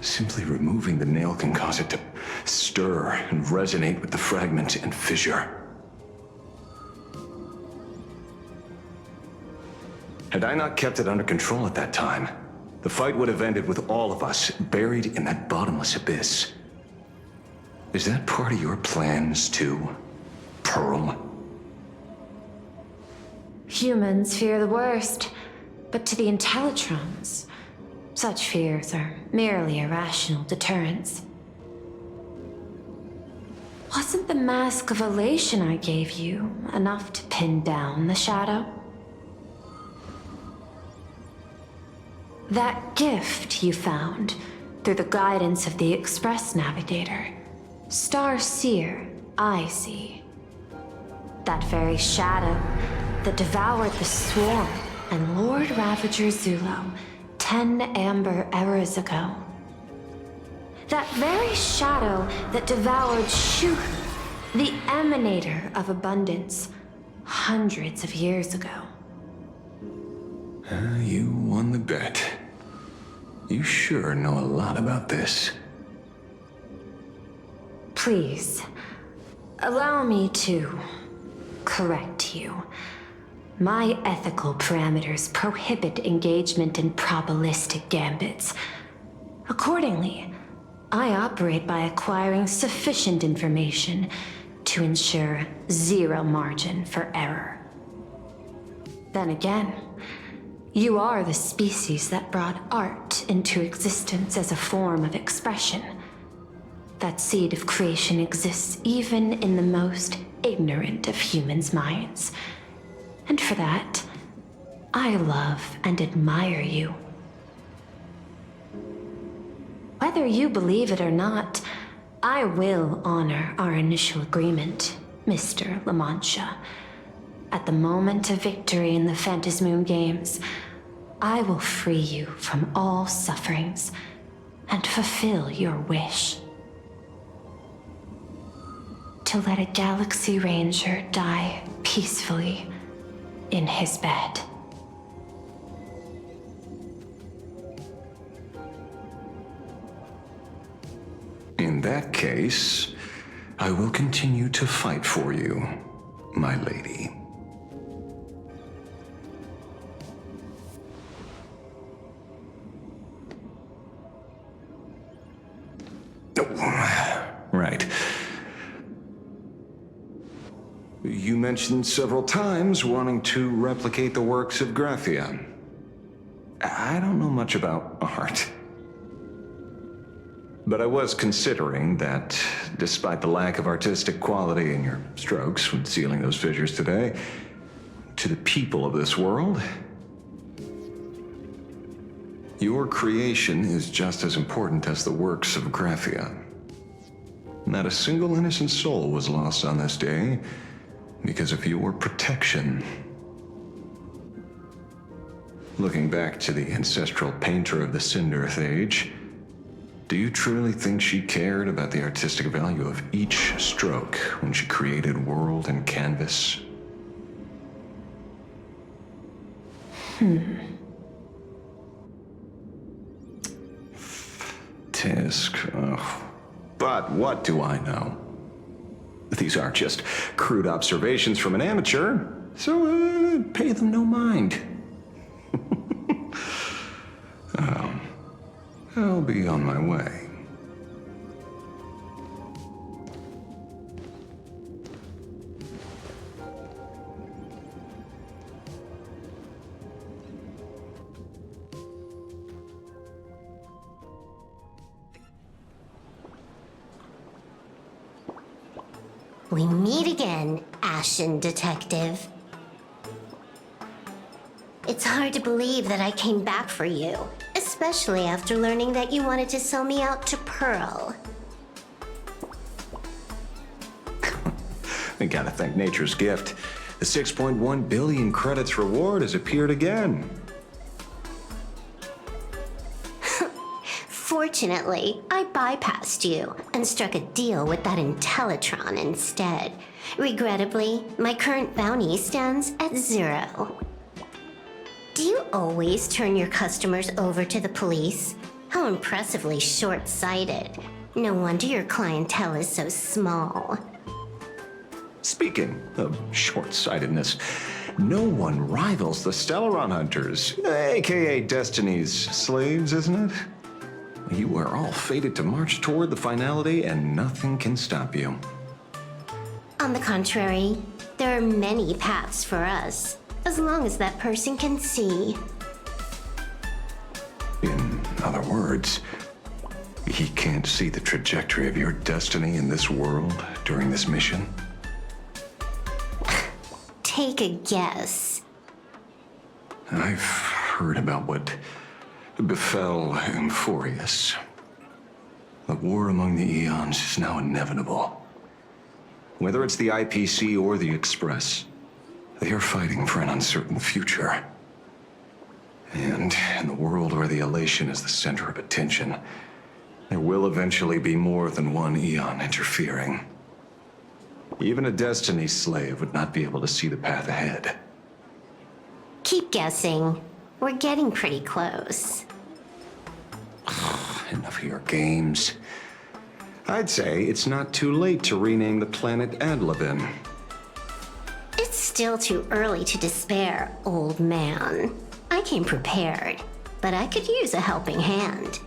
Simply removing the nail can cause it to stir and resonate with the fragment and fissure. Had I not kept it under control at that time, the fight would have ended with all of us buried in that bottomless abyss. Is that part of your plans too, Pearl? Humans fear the worst, but to the Intellitrons, such fears are merely irrational deterrents. Wasn't the mask of elation I gave you enough to pin down the shadow? That gift you found through the guidance of the Express Navigator, Star Seer, I see. That very shadow that devoured the Swarm and Lord Ravager Zulo 10 amber eras ago. That very shadow that devoured Shuhu, the emanator of abundance, hundreds of years ago. You won the bet. You sure know a lot about this. Please, allow me to correct you. My ethical parameters prohibit engagement in probabilistic gambits. Accordingly, I operate by acquiring sufficient information to ensure zero margin for error. Then again, you are the species that brought art into existence as a form of expression. That seed of creation exists even in the most ignorant of humans' minds. And for that, I love and admire you. Whether you believe it or not, I will honor our initial agreement, Mr. La Mancha. At the moment of victory in the Phantasmoon Games, I will free you from all sufferings and fulfill your wish. To let a Galaxy Ranger die peacefully in his bed. In that case, I will continue to fight for you, my lady. Right. You mentioned several times wanting to replicate the works of Graphia. I don't know much about art. But I was considering that, despite the lack of artistic quality in your strokes when sealing those fissures today, to the people of this world, your creation is just as important as the works of Graphia. Not a single innocent soul was lost on this day because of your protection. Looking back to the ancestral painter of the Cinderth Age, do you truly think she cared about the artistic value of each stroke when she created world and canvas? Tisk, but what do I know? These are just crude observations from an amateur, so pay them no mind. I'll be on my way. We meet again, Ashen Detective. It's hard to believe that I came back for you, especially after learning that you wanted to sell me out to Pearl. I gotta thank nature's gift. The 6.1 billion credits reward has appeared again. Fortunately, I bypassed you and struck a deal with that Intellitron instead. Regrettably, my current bounty stands at 0. Do you always turn your customers over to the police? How impressively short-sighted. No wonder your clientele is so small. Speaking of short-sightedness, no one rivals the Stellaron Hunters, aka Destiny's slaves, isn't it? You are all fated to march toward the finality, and nothing can stop you. On the contrary, there are many paths for us, as long as that person can see. In other words, he can't see the trajectory of your destiny in this world during this mission? Take a guess. I've heard about what befell Euphorius. The war among the Eons is now inevitable. Whether it's the IPC or the Express, they are fighting for an uncertain future. And in the world where the elation is the center of attention, there will eventually be more than one Eon interfering. Even a Destiny slave would not be able to see the path ahead. Keep guessing. We're getting pretty close. Enough of your games. I'd say it's not too late to rename the planet Adlevin. It's still too early to despair, old man. I came prepared, but I could use a helping hand.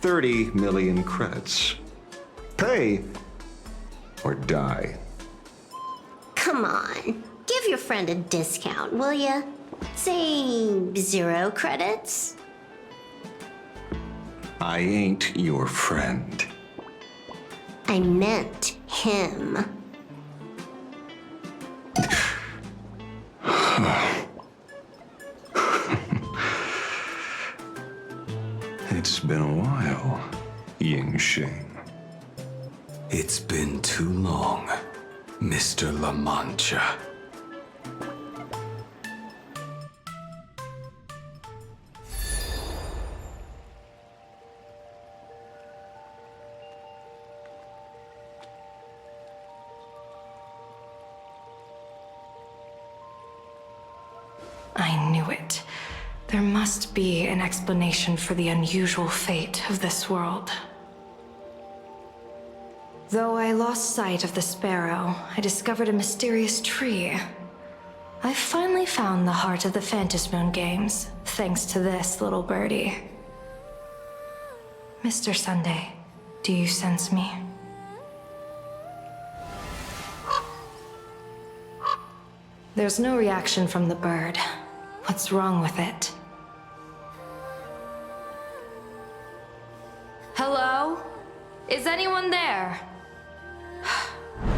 30 million credits. Pay or die. Come on, give your friend a discount, will ya? Say 0 credits? I ain't your friend. I meant him. It's been a while, Yingxing. It's been too long, Mr. La Mancha. I knew it. There must be an explanation for the unusual fate of this world. Though I lost sight of the sparrow, I discovered a mysterious tree. I finally found the heart of the Phantasmoon games, thanks to this little birdie. Mr. Sunday, do you sense me? There's no reaction from the bird. What's wrong with it? Hello? Is anyone there?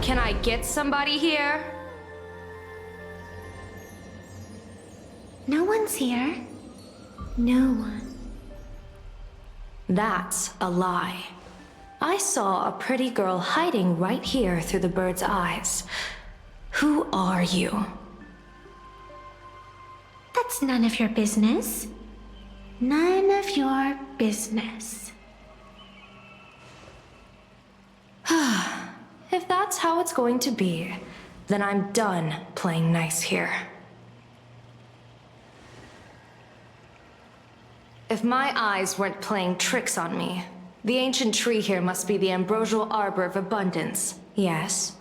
Can I get somebody here? No one's here. No one. That's a lie. I saw a pretty girl hiding right here through the bird's eyes. Who are you? That's none of your business. None of your business. If that's how it's going to be, then I'm done playing nice here. If my eyes weren't playing tricks on me, the ancient tree here must be the ambrosial arbor of abundance, yes?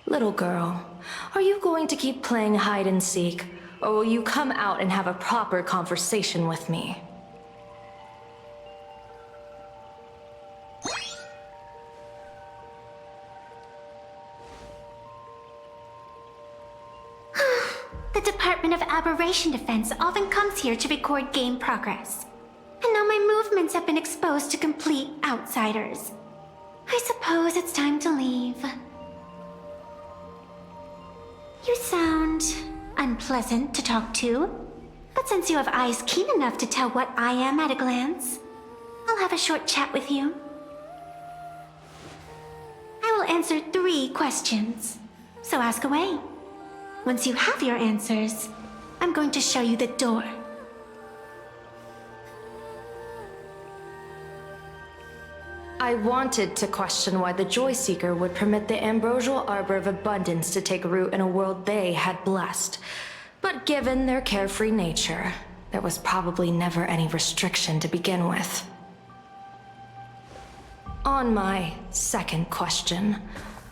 Little girl, are you going to keep playing hide and seek, or will you come out and have a proper conversation with me? The Department of Aberration Defense often comes here to record game progress. And now my movements have been exposed to complete outsiders. I suppose it's time to leave. You sound unpleasant to talk to, but since you have eyes keen enough to tell what I am at a glance, I'll have a short chat with you. I will answer 3 questions, so ask away. Once you have your answers, I'm going to show you the door. I wanted to question why the Joyseeker would permit the ambrosial arbor of abundance to take root in a world they had blessed. But given their carefree nature, there was probably never any restriction to begin with. On my second question,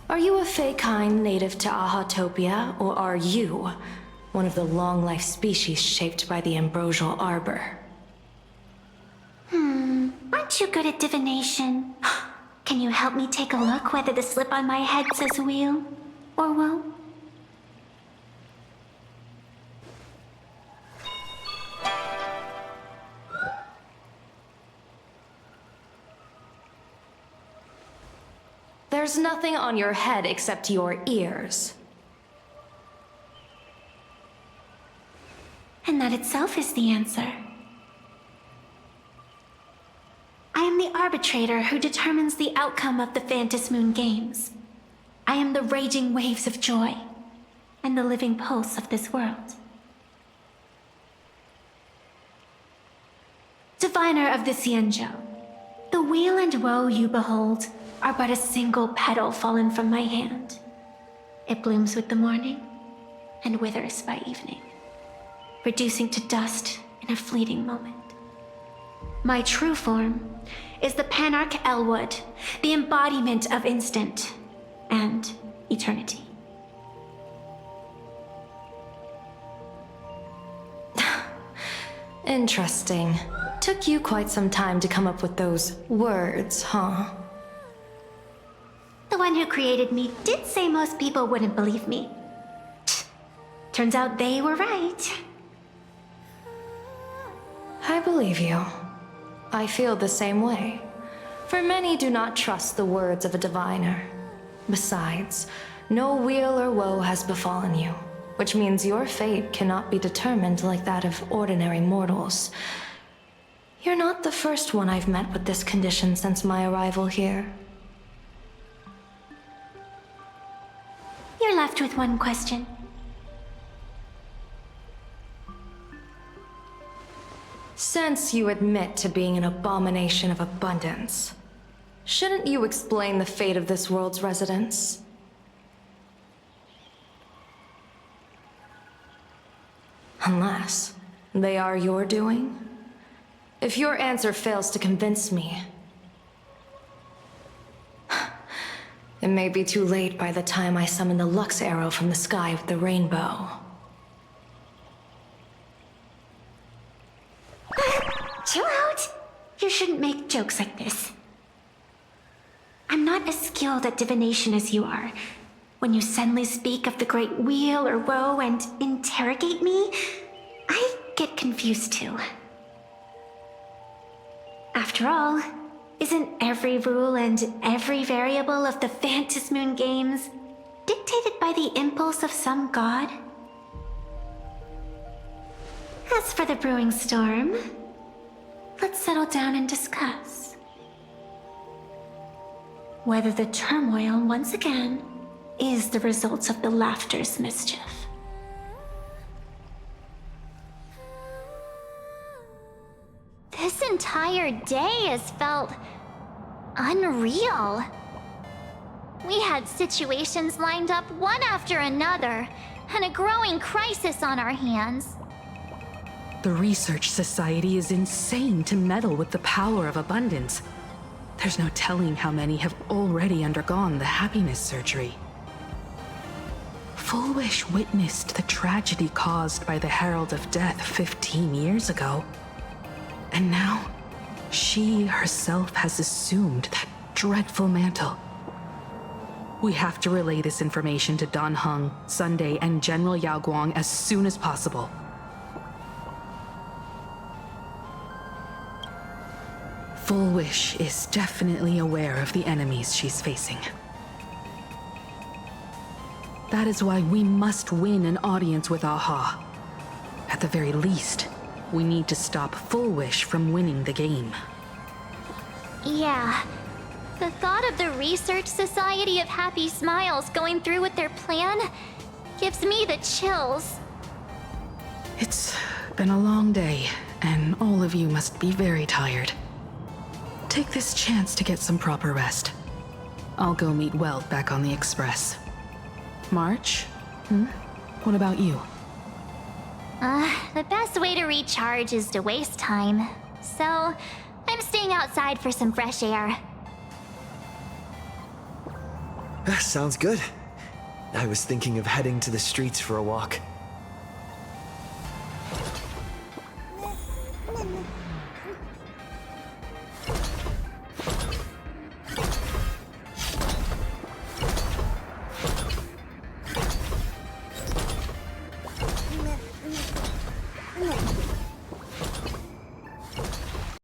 are you a Feykind native to Ahatopia, or are you one of the long-life species shaped by the ambrosial arbor? Aren't you good at divination? Can you help me take a look whether the slip on my head says wheel or woe? There's nothing on your head except your ears. And that itself is the answer. I am the arbitrator who determines the outcome of the Phantasmoon games. I am the raging waves of joy. and the living pulse of this world. Diviner of the Xianzhou, the weal and woe you behold are but a single petal fallen from my hand. It blooms with the morning and withers by evening, reducing to dust in a fleeting moment. My true form is the Panarch Elwood, the embodiment of instant and eternity. Interesting. Took you quite some time to come up with those words, huh? The one who created me did say most people wouldn't believe me. Turns out they were right. I believe you. I feel the same way. For many do not trust the words of a diviner. Besides, no weal or woe has befallen you, which means your fate cannot be determined like that of ordinary mortals. You're not the first one I've met with this condition since my arrival here. You're left with one question. Since you admit to being an abomination of abundance, shouldn't you explain the fate of this world's residents? Unless they are your doing? If your answer fails to convince me, it may be too late by the time I summon the Lux Arrow from the sky with the rainbow. Chill out! You shouldn't make jokes like this. I'm not as skilled at divination as you are. When you suddenly speak of the great weal or woe and interrogate me, I get confused too. After all, isn't every rule and every variable of the Phantasmoon games dictated by the impulse of some god? As for the brewing storm, let's settle down and discuss whether the turmoil once again is the result of the laughter's mischief. This entire day has felt unreal. We had situations lined up one after another, and a growing crisis on our hands. The Research Society is insane to meddle with the power of abundance. There's no telling how many have already undergone the happiness surgery. Full Wish witnessed the tragedy caused by the Herald of Death 15 years ago. And now, she herself has assumed that dreadful mantle. We have to relay this information to Dan Heng, Sunday, and General Yao Guang as soon as possible. Full Wish is definitely aware of the enemies she's facing. That is why we must win an audience with Aha. At the very least, we need to stop Full Wish from winning the game. Yeah. The thought of the Research Society of Happy Smiles going through with their plan gives me the chills. It's been a long day, and all of you must be very tired. Take this chance to get some proper rest. I'll go meet Weld back on the Express. March? What about you? The best way to recharge is to waste time. So, I'm staying outside for some fresh air. Sounds good. I was thinking of heading to the streets for a walk.